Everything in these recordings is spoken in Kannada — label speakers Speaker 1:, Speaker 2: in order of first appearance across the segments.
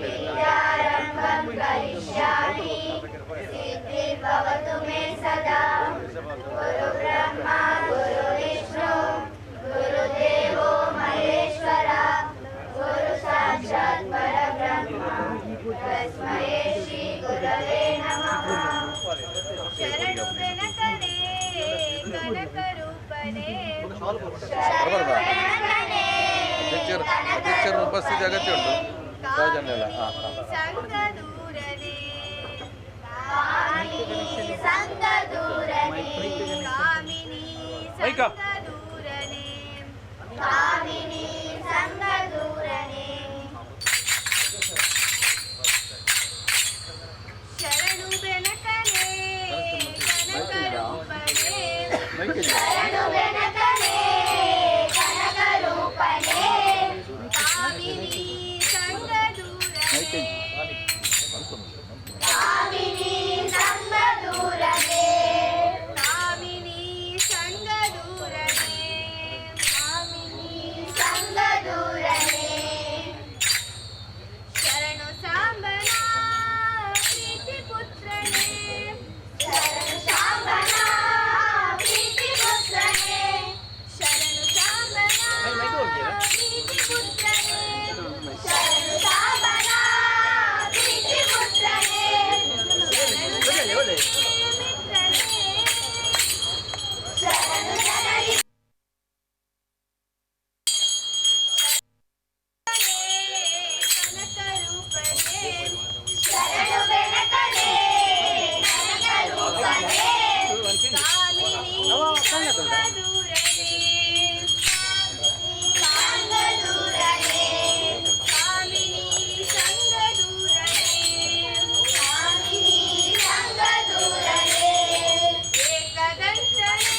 Speaker 1: विद्यारम्भं करिष्यामि सिद्धिर्भवतु मे सदा गुरुब्रह्मा गुरुविष्णु गुरुदेवो महेश्वरा गुरु साक्षात् परब्रह्म तस्मै श्री गुरवे नमः शरणु गणकने कनकरूपने
Speaker 2: अध्यक्षर उपस्थिति अगत्य उंटु राजन्नेल
Speaker 1: संगदूरने संगदूरने कामिनी संगदूरने कामिनी संगदूरने शरणु गणकने कनकरूपने शरणु गणकने कनकरूपने कामिनी संगदूरने कामिनी संगदूरने कामिनी संगदूरने कामिनी संगदूरने शरणु सांबना प्रीतिपुत्रने शरणु सांबना प्रीतिपुत्रने शरणु सांबना प्रीतिपुत्रने शरणु सांबना प्रीतिपुत्रने शरणु मित्रने शरणु जननी कनकरूपने शरणु गणकने कनकरूपने कामिनी संगदूरने संगदूरने कामिनी संगदूरने कामिनी संगदूरने एकदन्तने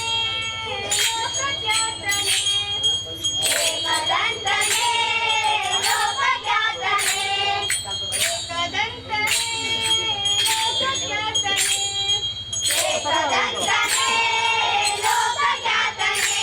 Speaker 1: लोकज्ञातने एकदन्तने लोकज्ञातने एकदन्तने लोकज्ञातने एकदन्तने लोकज्ञातने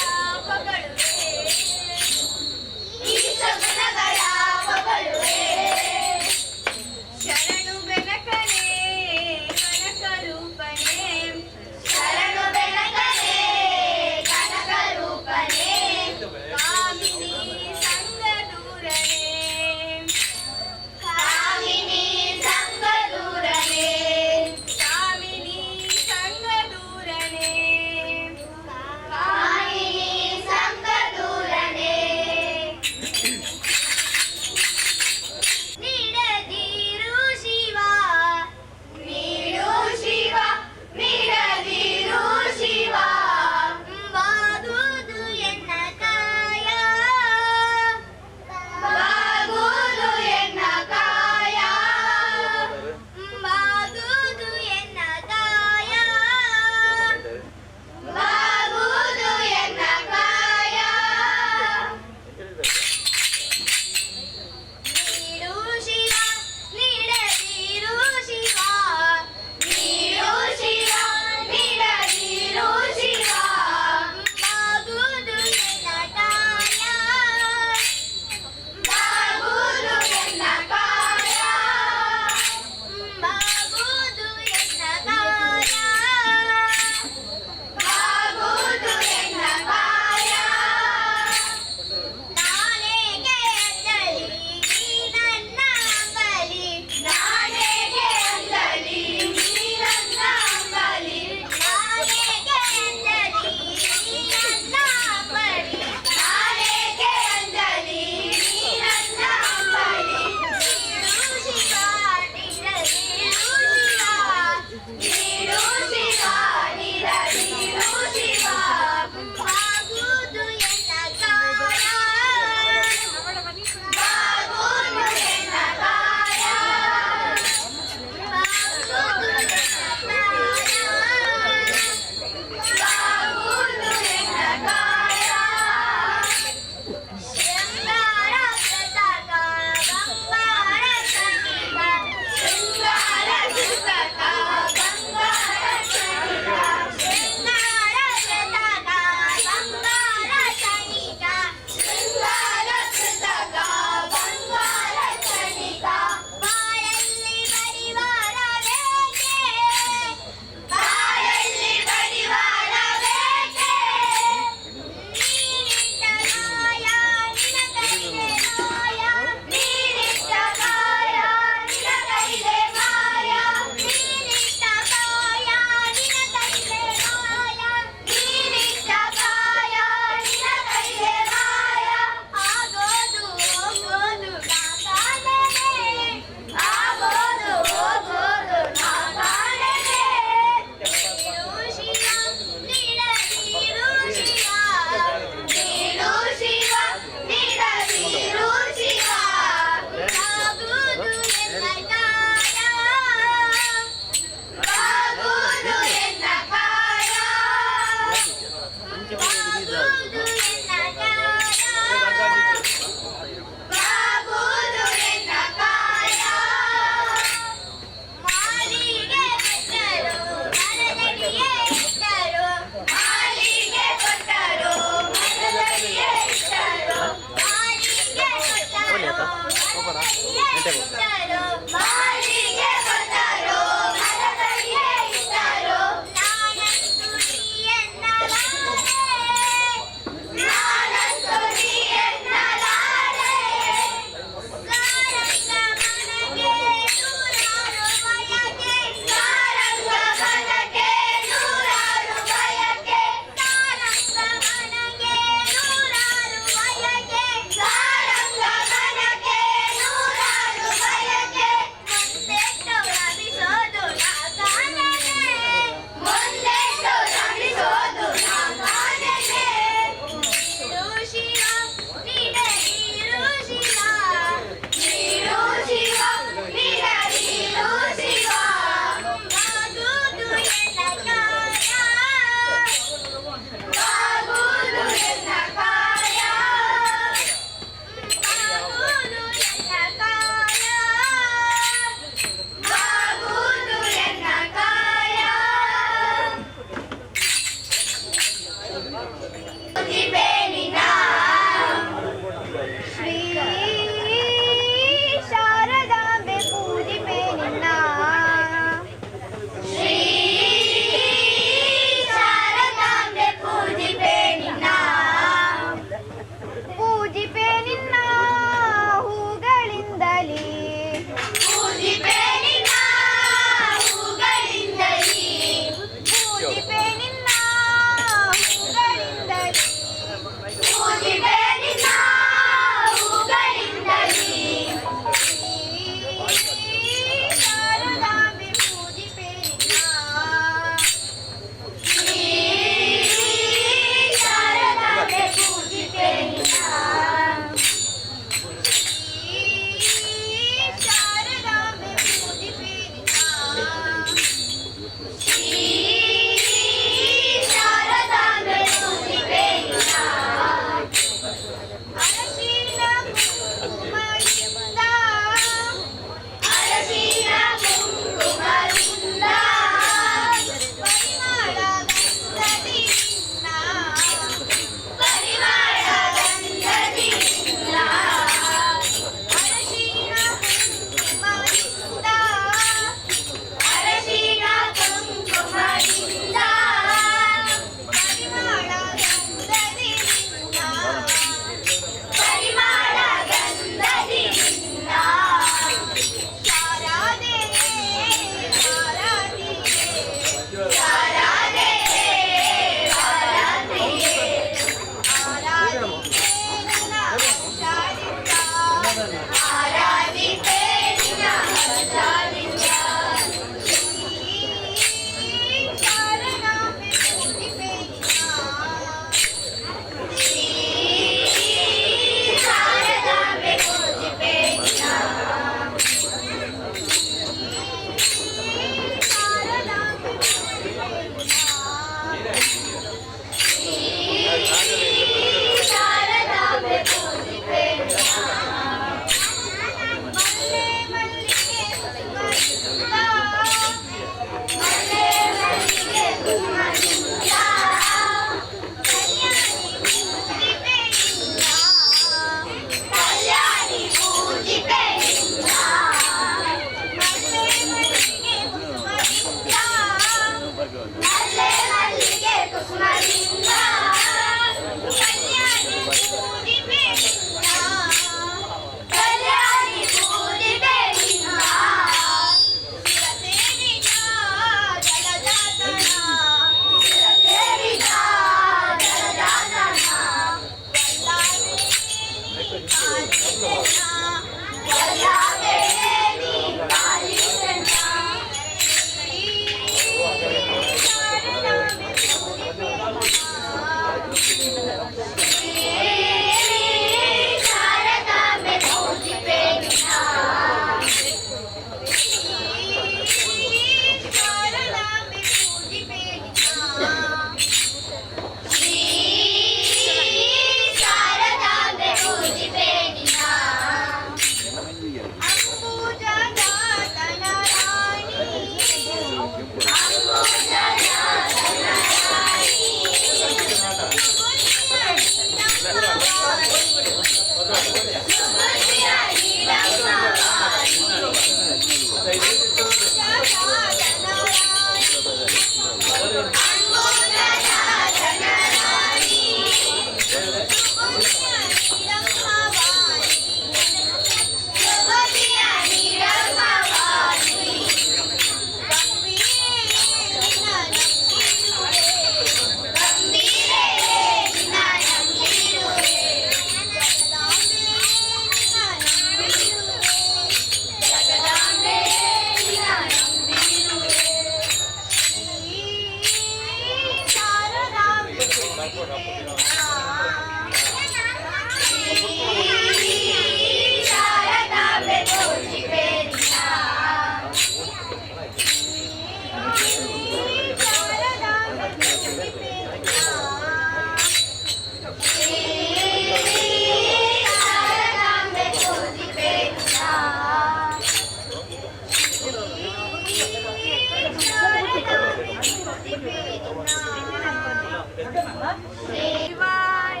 Speaker 1: शिवाय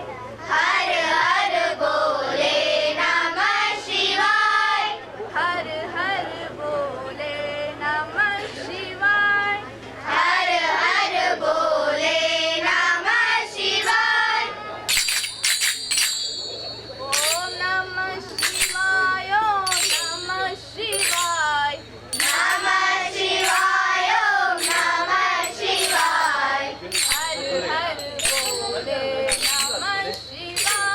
Speaker 1: हर हर बोले नमः शिवाय हर हर बोले नमः शिवाय हर हर बोले नमः शिवाय ओम नमः शिवाय ओम नमः शिवाय नमः शिवाय ओम नमः शिवाय हर हर बोले नमः शिवाय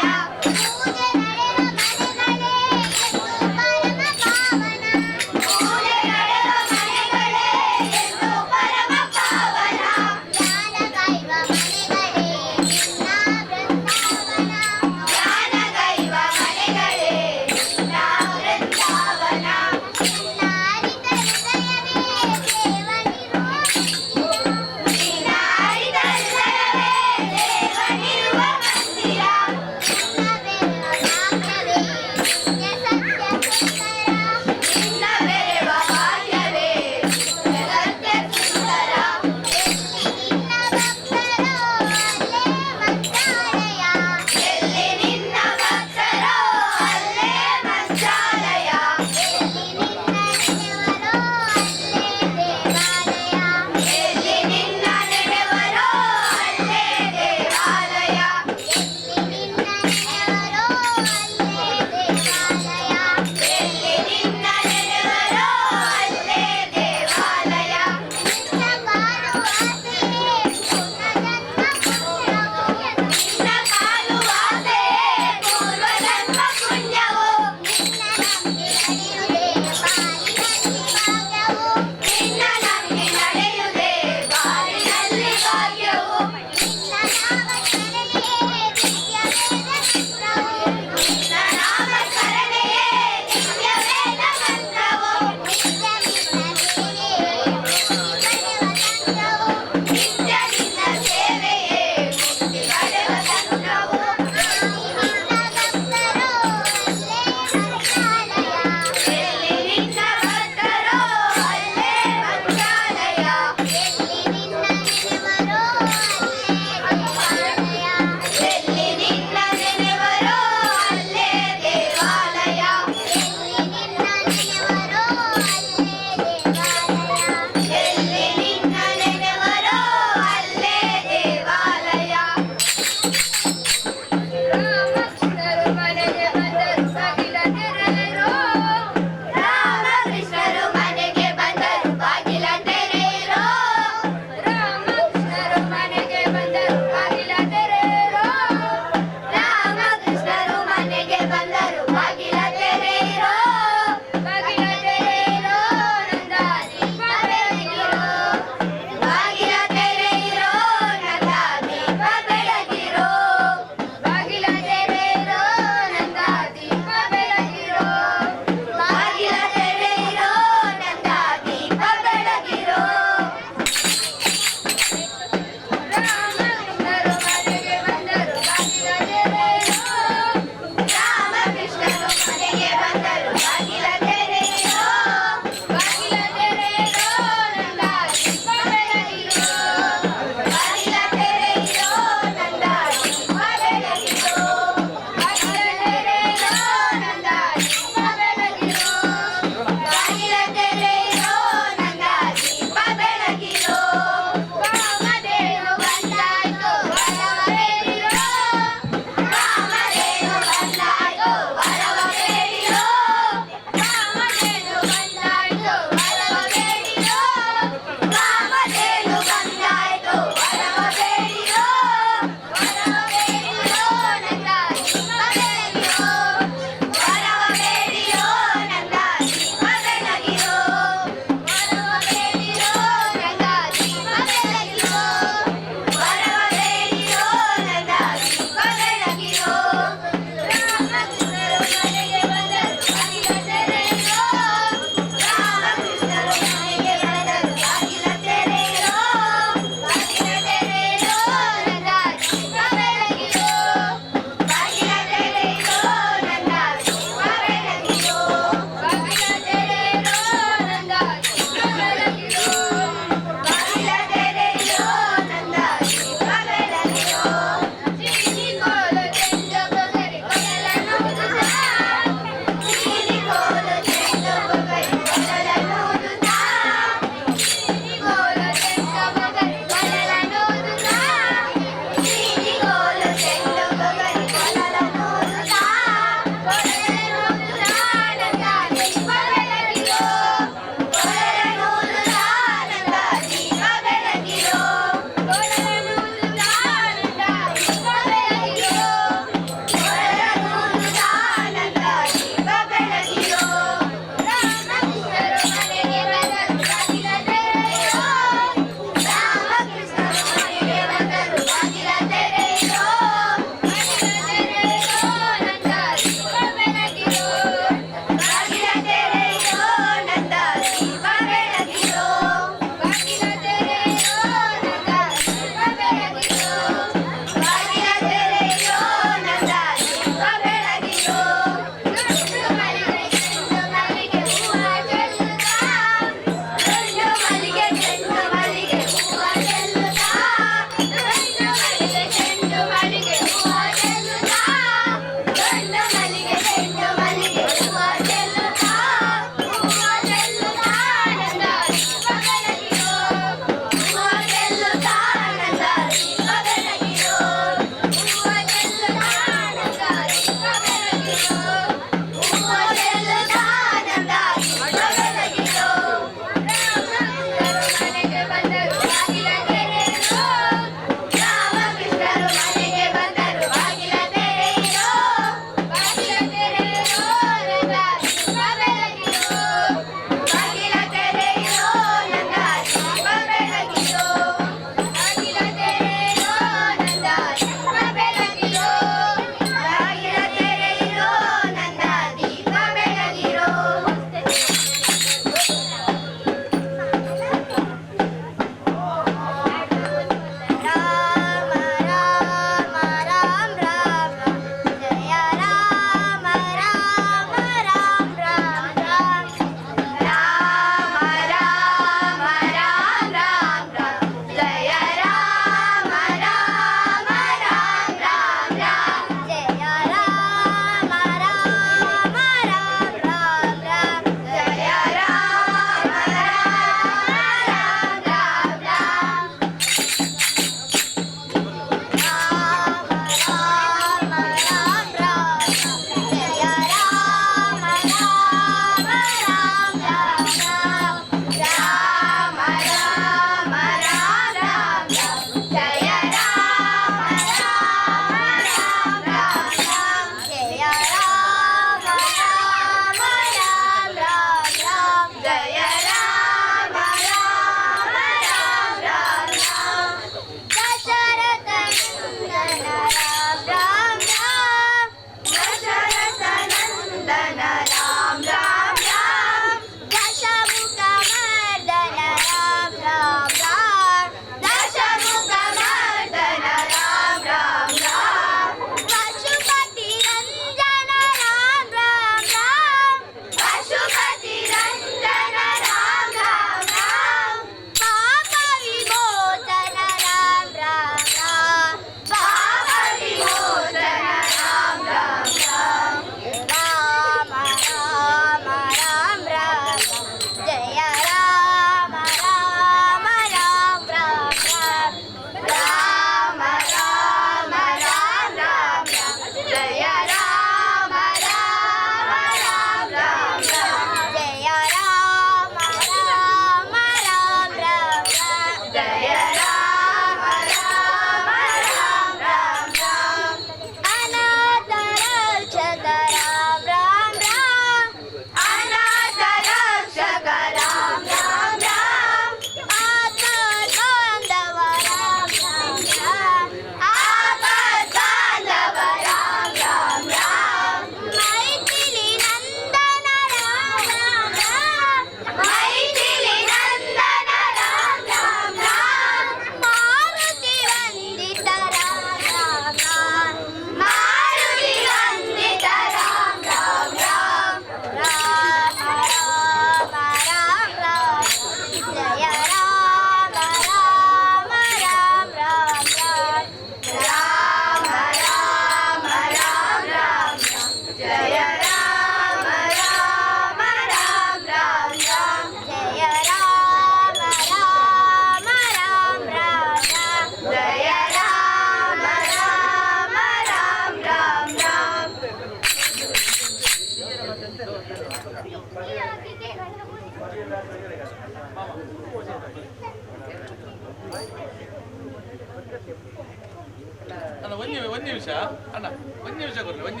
Speaker 2: ಅಣ್ಣ ಒಂದು ನಿಮಿಷ ಅಣ್ಣ ಒಂದು ನಿಮಿಷ ಕೊಡ್ರಿ ಒಂದು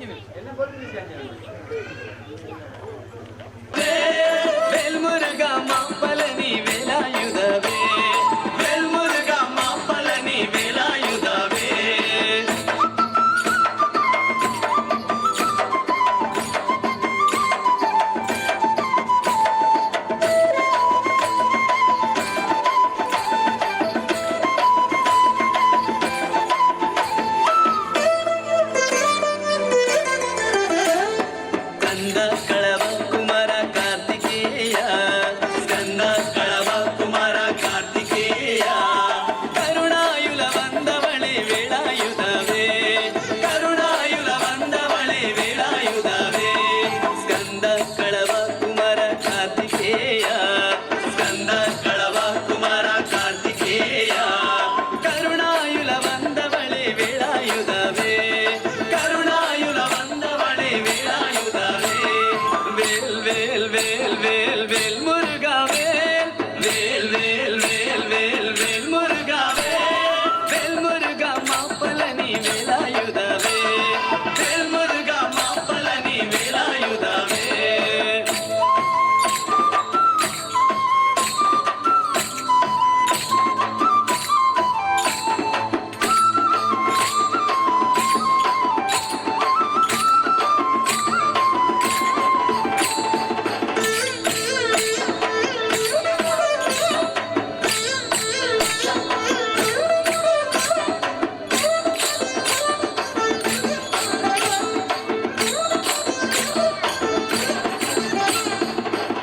Speaker 2: ನಿಮಿಷ
Speaker 3: ವೇಲ್ಮುರುಗ ಮಾಪಲನಿ ವೇಲಾಯುಧವೇ ವೇಲ್ಮುರುಗ ಮಾಪಲನಿ ವೇಲಾಯುಧವೇ ಕಂದ ಕಳವ ಕುಮಾರ ಕಾರ್ತಿಕೇಯ ಸ್ಕಂದ ಕಳವ ಕುಮಾರ ಕಾರ್ತಿಕೇಯ ಕರುಣಾಯುಲ ಬಂದವಳೆ ವೇಳಾಯುಧವೇ ಕರುಣಾಯುಲ ಬಂದವಳೆ ವೇಳಾಯುಧವೇ ಸ್ಕಂದ ಕಳವ ಕುಮಾರ ಕಾರ್ತಿಕೇಯ ಸ್ಕಂದ ಕಳವ ಕುಮಾರ ಕಾರ್ತಿಕೇಯ ಕರುಣಾಯುಲ ಬಂದವಳೆ ವೇಳಾಯುಧವೇ ಕರುಣಾಯುಲ ಬಂದವಳೆ ವೇಳಾಯುಧವೇ ವೇಲ್ ವೇಲ್ ವೇಲ್ ವೇಲ್ ವೇಲ್ ಮುರುಗ ವೇಲ್ ವೇಲ್ ವೇಲ್ ವೇಲ್ ವೇಲ್ ವೇಲ್ ಮುರುಗ ವೇಲ್ ಮುರುಗ ಮಾಪಲನಿ ವೇಲಾಯುಧವೇ ವೇಲ್ ಮುರುಗ ಮಾಪಲನಿ ವೇಲಾಯುಧವೇ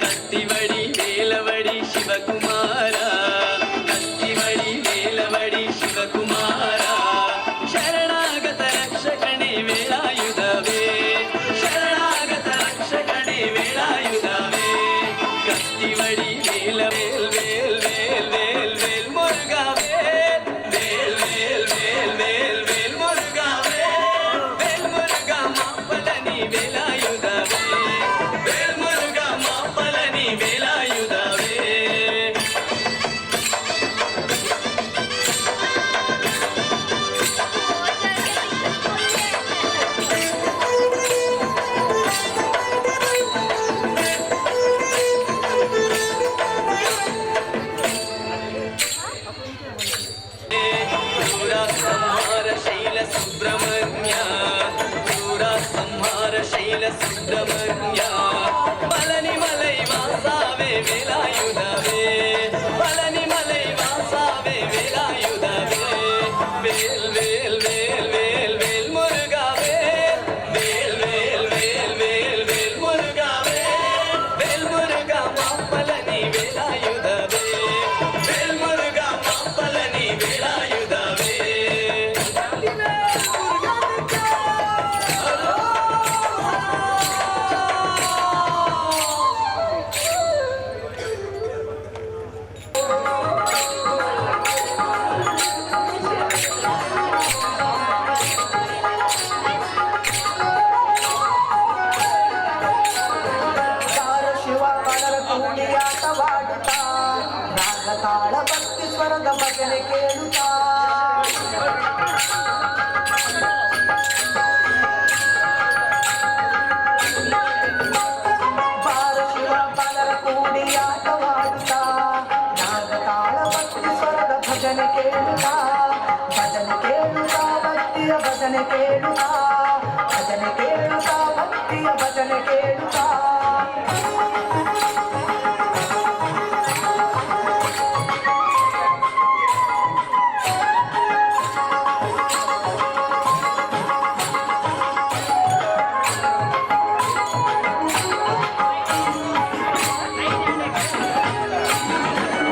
Speaker 3: ಕತ್ತಿವಡಿ ವೇಲವಡಿ ಶಿವಕುಮಾರ ಕತ್ತಿವಡಿ ವೇಲವಡಿ ಶಿವಕುಮಾರ ಶರಣಾಗತ ರಕ್ಷಕಣೆ ವೇಲಾಯುಧವೇ ಶರಣಾಗತ ರಕ್ಷಕಣೆ ವೇಲಾಯುಧವೇ ಕತ್ತಿವಡಿ ವೇಲ ವೇಲ್ ವೇಲ್ ವೇಲ್ ವೇಲ್ ವೇಲ್ ಮುರುಗ ವೇಲ್ ವೇಲ್ ವೇಲ್ ವೇಲ್ ವೇಲ್ ವೇಲ್ ಮುರುಗ ವೇಲ್ ಮುರುಗ ಮಾಪಲನಿ ವೇಲಾಯುಧವೇ ವೇಲ್ ಮುರುಗ ಮಾಪಲನಿ ವೇಲಾಯುಧವೇ ಕ್ರೂರ ಸಂಹಾರ ಶೈಲ ಸುಬ್ರಹ್ಮಣ್ಯ ಕ್ರೂರ ಸಂಹಾರ ಶೈಲ ಸುಬ್ರಹ್ಮಣ್ಯ ಬಲನಿ ಮಲೈ ವಾಸಾವೆ ವೇಲಾಯುಧವೇ ಬಲನಿ ಮಲೈ ವಾಸಾವೆ ವೇಲಾಯುಧವೇ ವೇಲ್ ವೇಲ್ ವೇಲ್ ವೇಲ್ ವೇಲ್ ಮುರುಗ ವೇಲ್ ವೇಲ್ ವೇಲ್ ವೇಲ್ ವೇಲ್ ಮುರುಗ ವೇಲ್ ಮುರುಗ ಮಾಪಲನಿ ವೇಲಾಯುಧವೇ ವೇಲ್ ಮುರುಗ ಮಾಪಲನಿ ವೇಲಾಯುಧವೇ
Speaker 4: ಶಿವ ಕಡಲ ಕೂಡಿಯಾಟವಾಡುತ್ತಾ ರಾಗತಾಳ ಭಕ್ತಿ ಸ್ವರದ ಭಜನೆ ಕೇಳುತ್ತಾ ಬಾರ ಶಿವ ಕಡಲ ಕೂಡಿಯಾಟವಾಡುತ್ತಾ ರಾಗತಾಳ ಭಕ್ತಿ ಸ್ವರದ ಭಜನೆ ಕೇಳುತ್ತಾ ಭಕ್ತಿಯ ಭಜನೆ ಕೇಳುತ್ತಾ ಭಜನೆ ಕೇಳುತ್ತಾ ಭಕ್ತಿಯ ಭಜನೆ ಕೇಳುತ್ತಾ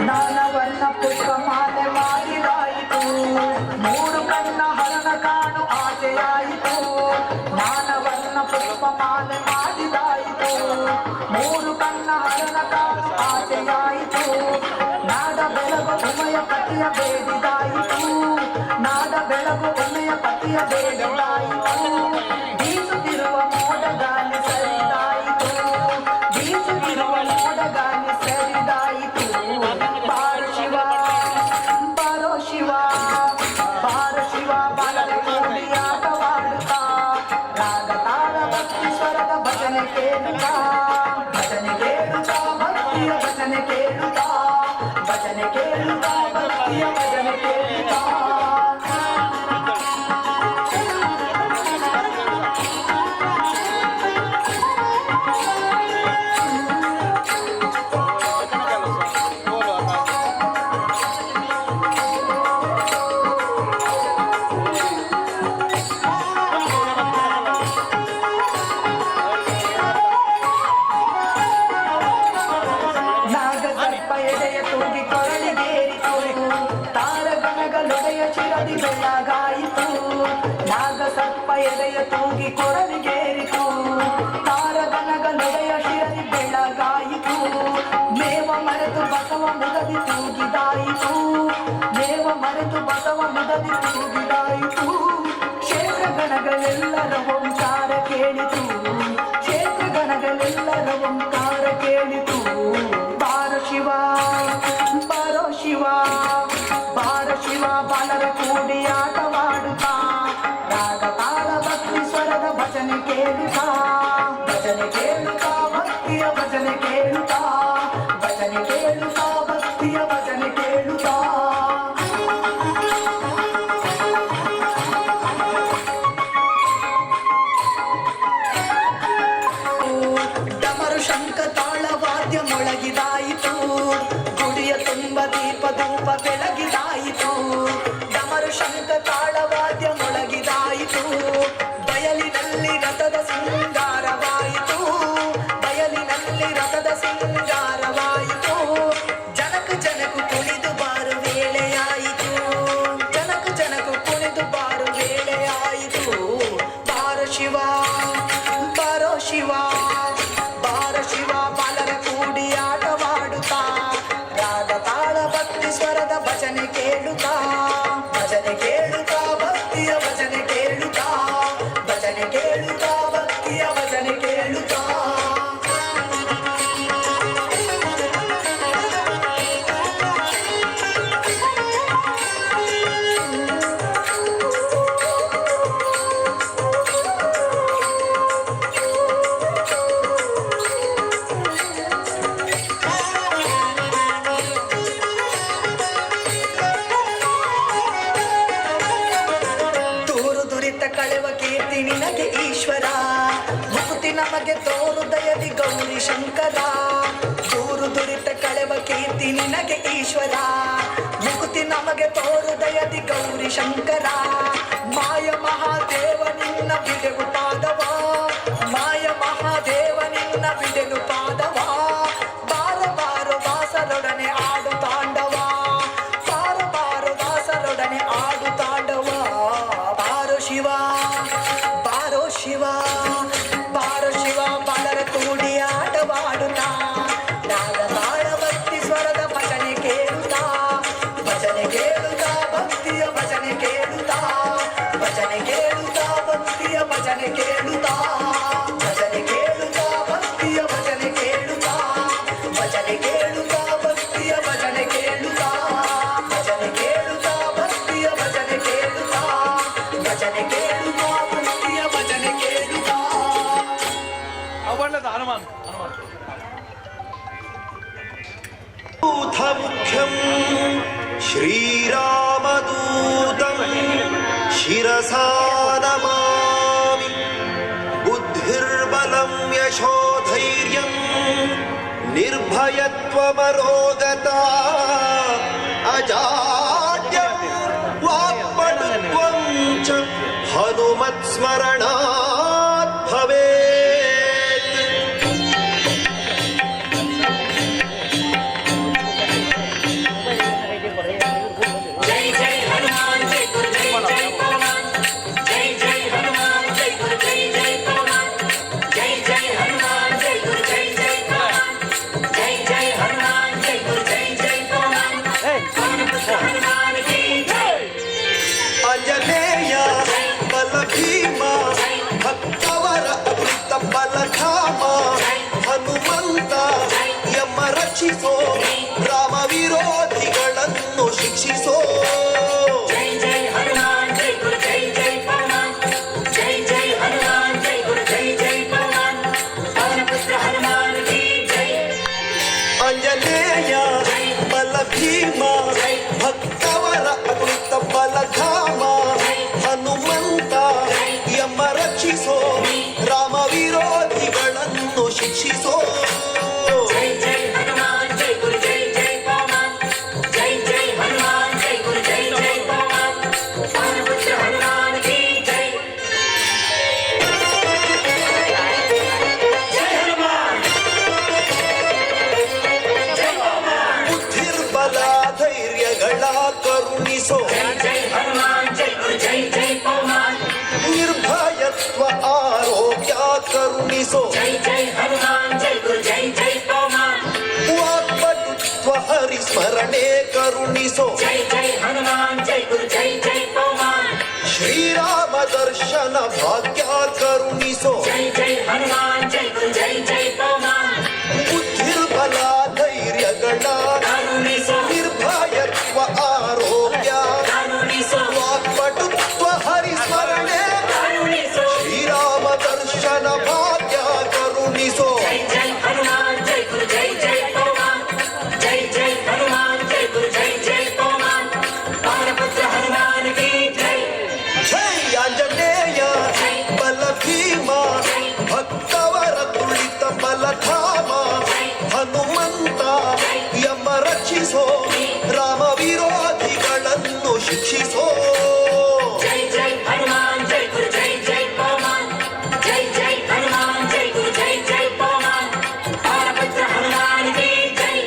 Speaker 4: ನಾನವನ್ನ ಪುಷ್ಪ ಮಾಲೆ ಮಾಡಿದಾಯಿತು ಮೂರು ಕಣ್ಣ ಹರನ ಕಾಣು ಆಸೆಯಾಯಿತು ನಾನವನ್ನ ಪುಷ್ಪ ಮಾಲೆ ಮಾಡಿದಾಯಿತು ಮೂರು ಕಣ್ಣ ಹರನ ಕಾಣು ಆಸೆಯಾಯಿತು ನಾಡ ಬೆಳಗು ಉಮೆಯ ಪತಿಯ ಬೇಡಿದಾಯಿತು ನಾಡ ಬೆಳಗು ಉಮೆಯ ಪತಿಯ ಬೇಡಿದಾಯಿತು ಬೀಸುತ್ತಿರುವ ಮೋಡ ಗಾಳಿ ಸರಿದಾಯಿತು ಕೇಳುತ್ತಾ ಭಜನೆ ಕೇಳುತ್ತಾ ಭಕ್ತಿಯ ಭಜನೆ ಕೇಳುತ್ತಾ ಭಜನೆ ಕೇಳುತ್ತಾ ಭಕ್ತಿಯ ಭಜನೆ ಕೇಳುತ್ತಾ ನಾಗಸರ್ಪ ಎದೆಯ ತೂಗಿ ಕೊರಳಿಗೇರಿತು ತಾರಗಣಗಲೊಡೆಯ ಶಿರದಿ ಬೆಳಗಾಯಿತು ನಾಗಸರ್ಪ ಎದೆಯ ತೂಗಿ ಕೊರಳಿಗೇರಿತು ತಾರಗಣಗಲೊಡೆಯ ಶಿರದಿ ಬೆಳಗಾಯಿತು ಮೇವ ಮರೆತು ಬಸವ ಮುದದಿ ತೂಗಿದಾಯಿತು ಮೇವ ಮರೆತು ಬಸವ ಮುದದಿ ತೂಗಿದಾಯಿತು ಕ್ಷೇತ್ರ ಗಣಗಳೆಲ್ಲರ ಓಂಕಾರ ಕೇಳಿತು ಕ್ಷೇತ್ರ ಗಣಗಳೆಲ್ಲರ ಓಂಕಾರ ಕೇಳಿತು ಬಾರ ಶಿವ ಬಾರೋ ಶಿವ ಬಾರ ಶಿವ ಬಾಲರ ಕೂಡಿ ಆಟವಾಡುತ್ತಾ ರಾಗ ತಾಳ ಭಕ್ತಿ ಸ್ವರದ ಭಜನೆ ಕೇಳುತ್ತಾ ಭಜನೆ ಕೇಳುತ್ತಾ ಭಕ್ತಿಯ ಭಜನೆ ಕೇಳುತ್ತಾ ಭಜನೆ ಕೇಳುತ್ತಾ ಭಕ್ತಿಯ ಭಜನೆ ಕೇಳುತ್ತಾ ಡಮರು ಶಂಖ ತಾಳವಾದ್ಯ ಮೊಳಗಿದಾಯಿತು ಗುಡಿಯ ತುಂಬ ದೀಪ ಧೂಪ ಬೆಳಗಿದಾಯಿತು ಡಮರು ಶಂಖ ತಾಳವಾದ್ಯ ಮೊಳಗಿದಾಯಿತು ಬಯಲಿನಲ್ಲಿ ರಥದ ಸಿಂಗಾರವಾಯಿತು ಬಯಲಿನಲ್ಲಿ ರಥದ ಸಿಂಗಾರವಾಯಿತು ಜನಕು ಜನಕು ಕುಣಿದು ಬಾರು ವೇಳೆಯಾಯಿತು ಜನಕು ಜನಕು ಕುಣಿದು ಬಾರು ವೇಳೆಯಾಯಿತು ಬಾರ ಶಿವ ಬಾರೋ ಶಿವ ಬಾರ ಶಿವ ಬಾಲರ ಕೂಡಿ ಆಟವಾಡುತ್ತಾ ರಾಗ ತಾಳ ಭಕ್ತಿ ಸ್ವರದ ಭಜನೆ ಕೇಳುತ್ತಾ ಭಜನೆ ಕೇಳುತ್ತಾ ಭಕ್ತಿಯ ಭಜನೆ ಕೇಳುತ್ತಾ ಭಜನೆ ಕೇಳುತ್ತಾ ಭಕ್ತಿಯ ಭಜನೆ ಕೇಳುತ್ತಾ ದೂರು ದುರಿತ ಕಳೆವ ಕೀರ್ತಿ ನಿನಗೆ ಈಶ್ವರ ಮುಕ್ತಿ ನಮಗೆ ತೋರು ದಯದಿ ಗೌರಿ ಶಂಕರ ದೂರು ದುರಿತ ಕಳೆವ ಕೀರ್ತಿ ನಿನಗೆ ಈಶ್ವರ ಮುಕ್ತಿ ನಮಗೆ ತೋರು ದಯದಿ ಗೌರಿ ಶಂಕರ ಮಾಯ ಮಹಾದೇವ ನಿನ್ನ ಬಿಡೆಗು ಪಾದವ ಮಾಯ ಮಹಾದೇವ ನಿನ್ನ ಬಿಡೆಗು ಪಾದವ ಬಾರ ಬಾರೋ ದಾಸರೊಡನೆ ಆಡು ತಾಂಡವ ಬಾರ ಬಾರೋ ದಾಸರೊಡನೆ ಆಡು ತಾಂಡವ ಬಾರೋ ಶಿವ ಬಾರೋ ಶಿವ ಬಾರೋ ಶಿವ ಬಾಲರ ಕೂಡಿ ಆಟವಾಡುತ್ತಾ ರಾಗ ತಾಳ ಭಕ್ತಿ ಸ್ವರದ ಭಜನೆ ಕೇಳುತ್ತಾ ಭಜನೆ ಕೇಳುತ್ತಾ ಭಕ್ತಿಯ ಭಜನೆ ಕೇಳುತ್ತಾ ಭಜನೆ ಕೇಳುತ್ತಾ ಭಕ್ತಿಯ ಭಜನೆ ಕೇಳುತ್ತಾ ಭಜನೆ ಕೇಳುತ್ತಾ ಭಕ್ತಿಯ ಭಜನೆ ಕೇಳುತ್ತಾ ಭಜನೆ ಕೇಳುತ್ತಾ ಭಕ್ತಿಯ ಭಜನೆ ಕೇಳುತ್ತಾ ಭಜನೆ ಕೇಳುತ್ತಾ ಭಕ್ತಿಯ ಭಜನೆ ಕೇಳುತ್ತಾ ಭಜನೆ ಕೇಳುತ್ತಾ ಭಕ್ತಿಯ ಭಜನೆ ಕೇಳುತ್ತಾ
Speaker 2: ಅವಳ್ಳದ ಹನುಮಾನ್ ಹನುಮಾನ್
Speaker 5: मुख्यं श्रीरामदूतं शिरसा नमामि बुद्धिर्बलं यशोधैर्यं निर्भयत्वमरोगता अजाड्यं वाक्पटुत्वं च हनुमत्स्मरणात् भवेत् अंजनेय बल भीमा भक्तवर अमृत बलधाम ಹನುಮಂತ ಯಮ ರಕ್ಷಿಸೋ ರಾಮ ವಿರೋಧಿಗಳನ್ನು ಶಿಕ್ಷಿಸೋ
Speaker 3: ಜೈ ಜೈ ಹನುಮಾನ್ ಜೈ ಗುರು ಜೈ ಜೈ ಪವಮಾನ್ ಜೈ ಜೈ ಹನುಮಾನ್ ಜೈ ಗುರು ಜೈ ಜೈ ಪವಮಾನ್ ಪವನ
Speaker 5: ಸ್ಮರಣೆ ಕರುಣಿಸೋ
Speaker 3: ಜೈ ಜೈ ಹನುಮಾನ್ ಜೈ ಗುರು ಜೈ ಜೈ ಪವಮಾನ್
Speaker 5: ಶ್ರೀರಾಮ ದರ್ಶನ ಭಾಗ್ಯ ಕರುಣಿಸೋ
Speaker 3: ಜೈ ಜೈ ಹನುಮಾನ್ ಜೈ ಗುರು ಜೈ ಜೈ ಪವಮಾನ್
Speaker 5: ಬುದ್ಧಿರ್ಬಲ ಧೈರ್ಯಗಳ
Speaker 3: ಕರುಣಿಸೋ
Speaker 5: ನಿರ್ಭಯತ್ವ ಆರೋಗ್ಯ
Speaker 3: ಕರುಣಿಸೋ
Speaker 5: ವಾಕ್ಪಟುತ್ವ ಹರಿಸ್ಮರಣೆ
Speaker 3: ಕರುಣಿಸೋ
Speaker 5: ಶ್ರೀರಾಮ ದರ್ಶನ ಭಾಗ್ಯ ಕರುಣಿಸೋ
Speaker 3: ಜೈ ಜೈ ಹನುಮಾನ್ ಜೈ ಗುರು ಜೈ ಜೈ ಪವಮಾನ್ ಜೈ ಜೈ ಹನುಮಾನ್ ಜೈ ಗುರು ಜೈ ಜೈ ಪವಮಾನ್ ಪವನಪುತ್ರ ಹನುಮಾನ್ ಕಿ ಜೈ
Speaker 5: ಜೈ ಆಂಜನೇಯ ಬಲ ಭೀಮ ಭಕ್ತವರ ತುಳಿತ ಬಲಧಾಮ ಹನುಮಂತ ಯಮ ರಕ್ಷಿಸೋ ರಾಮ ವಿರೋಧಿಗಳನ್ನು ಶಿಕ್ಷಿಸೋ
Speaker 3: ಜೈ ಜೈ ಹನುಮಾನ್ ಜೈ ಗುರು ಜೈ ಜೈ ಪವಮಾನ್ ಜೈ ಜೈ ಹನುಮಾನ್ ಜೈ ಗುರು ಜೈ ಜೈ ಪವಮಾನ್ ಪವನಪುತ್ರ ಹನುಮಾನ್ ಕಿ ಜೈ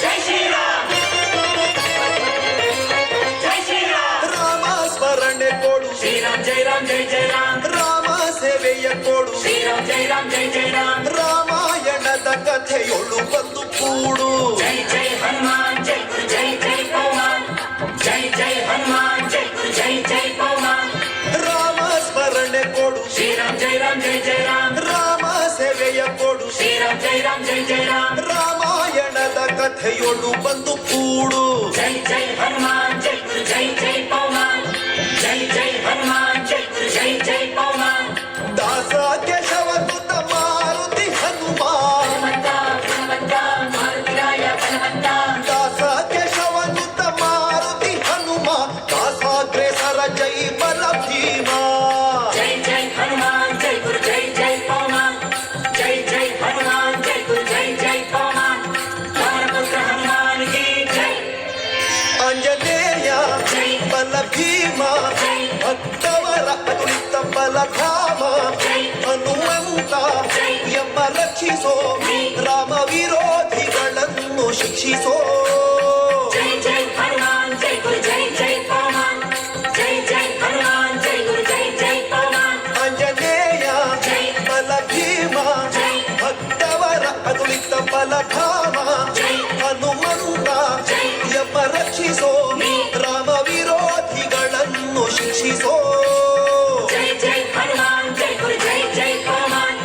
Speaker 3: ಜೈ ಶ್ರೀರಾಮ್ ಜೈ ಶ್ರೀರಾಮ್
Speaker 5: ರಾಮ ಸ್ಮರಣೆ ಕೊಡು
Speaker 3: ಶ್ರೀರಾಮ್ ಜೈ ರಾಮ್ ಜೈ ಜೈ ರಾಮ್
Speaker 5: ರಾಮ ಸೇವೆಯ ಕೊಡು
Speaker 3: ಶ್ರೀರಾಮ್ ಜೈ ರಾಮ್ ಜೈ ಜೈ ರಾಮ್
Speaker 5: ರಾಮಾಯಣದ ಕಥೆಯೊಳು ಬಂದು ಕೂಡು
Speaker 3: ಜೈ ಜೈ ಹನುಮಾನ್ ಜೈ ಗುರು ಜೈ ಜೈ ಪವಮಾನ್ ಜೈ ಜೈ ಹನುಮಾನ್ ಜೈ ಗುರು ಜೈ ಜೈ ಪವಮಾನ್
Speaker 5: ರಾಮ ಸ್ಮರಣೆ ಕೊಡು
Speaker 3: ಶ್ರೀರಾಮ್ ಜೈ ರಾಮ್ ಜೈ ಜೈ ರಾಮ್
Speaker 5: ರಾಮ ಸೇವೆಯ ಕೊಡು
Speaker 3: ಶ್ರೀರಾಮ್ ಜೈ ರಾಮ್ ಜೈ ಜೈ ರಾಮ್
Speaker 5: ರಾಮಾಯಣದ ಕಥೆಯೊಳು ಬಂದು ಕೂಡು
Speaker 3: ಜೈ ಜೈ ಹನುಮಾನ್ ಜೈ ಗುರು ಜೈ ಜೈ ಪವಮಾನ್ ಜೈ ಜೈ ಹನುಮಾನ್ ಜೈ ಗುರು ಜೈ ಜೈ ಪವಮಾನ್
Speaker 5: ದಾಸ ಕೇಶವನುತ ಮಾರುತಿ ಹನುಮ
Speaker 3: ಹನುಮಂತ ಹನುಮಂತ ಮಾರುತಿರಾಯ ಹನುಮಂತ
Speaker 5: ದಾಸ ಕೇಶವನುತ ಮಾರುತಿ ಹನುಮ ದಾಸಾಗ್ರೇಸರ ಜೈ ಬಲ ಭೀಮ
Speaker 3: ಜೈ ಜೈ ಹನುಮಾನ್ ಜೈ ಗುರು ಜೈ ಜೈ ಪವಮಾನ್ ಜೈ ಜೈ ಹನುಮಾನ್ ಜೈ ಗುರು ಜೈ ಜೈ ಪವಮಾನ್ ಪವನಪುತ್ರ ಹನುಮಾನ್ ಕಿ ಜೈ
Speaker 5: ಆಂಜನೇಯ ಬಲ ಭೀಮ ಭಕ್ತವರ ಅತುಲಿತ ಬಲಧಾಮ ಹನುಮಂತ ಯಮ ರಕ್ಷಿಸೋ ರಾಮ ವಿರೋಧಿಗಳನ್ನು ಶಿಕ್ಷಿಸೋ
Speaker 3: ಜೈ ಜೈ ಹನುಮಾನ್ ಜೈ ಗುರು ಜೈ ಜೈ ಪವಮಾನ್ ಜೈ ಜೈ ಹನುಮಾನ್ ಜೈ ಗುರು ಜೈ ಜೈ ಪವಮಾನ್
Speaker 5: ಆಂಜನೇಯ ಬಲ ಭೀಮ ಭಕ್ತವರ ಅತುಲಿತ ಬಲಧಾಮ ಹನುಮಂತ ಯಮ ರಕ್ಷಿಸೋ ರಾಮ ವಿರೋಧಿಗಳನ್ನು ಶಿಕ್ಷಿಸೋ
Speaker 3: ಜೈ ಜೈ ಹನುಮಾನ್ ಜೈ ಗುರು ಜೈ ಜೈ ಪವಮಾನ್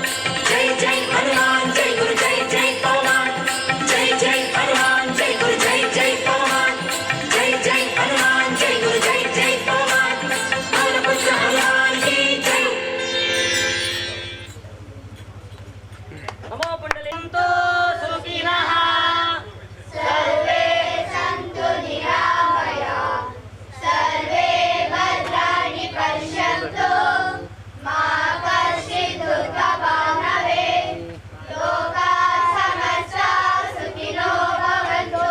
Speaker 3: ಜೈ ಜೈ ಹನುಮಾನ್ ಜೈ ಗುರು ಜೈ ಜೈ ಪವಮಾನ್ ಜೈ ಜೈ ಹನುಮಾನ್ ಜೈ ಗುರು ಜೈ ಜೈ ಪವಮಾನ್ ಜೈ ಜೈ ಹನುಮಾನ್ ಜೈ ಗುರು ಜೈ ಜೈ ಪವಮಾನ್ ಪವನಪುತ್ರ ಹನುಮಾನ್ ಕಿ ಜೈ ನಮೋ ಪುಂಡಲಿಕಂತೋ ಸುಖಿನಃ
Speaker 1: ಸರ್ವೇ ಸಂತು ನಿರಾಮಯ ಸರ್ವೇ ಭದ್ರಾಣಿ ಪಶ್ಯಂತು ಮಾ ಕಶ್ಚಿತ್ ದುರ್ಗಭಾಗ್ಭವೇತ್ ಲೋಕಾಃ ಸಮಸ್ತಾಃ ಸುಖಿನೋ ಭವಂತು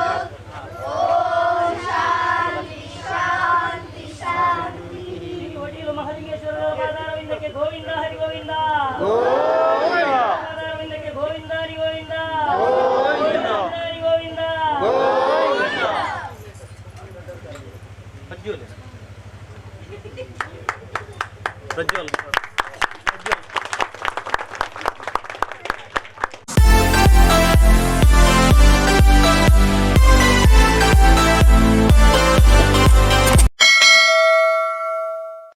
Speaker 1: ಓಂ ಶಾಂತಿ ಶಾಂತಿ ಶಾಂತಿ.
Speaker 3: ವಕೀಲ ಮಹಲಿಂಗೇಶ್ವರರ ಪಾದಾರವಿಂದಕ್ಕೆ ಗೋವಿಂದ ಹರಿ ಗೋವಿಂದ ಪಾದಾರವಿಂದಕ್ಕೆ ಗೋವಿಂದ ಹರಿ ಗೋವಿಂದ ಹರಿ ಗೋವಿಂದ
Speaker 2: ಪ್ರಜ್ವಲ್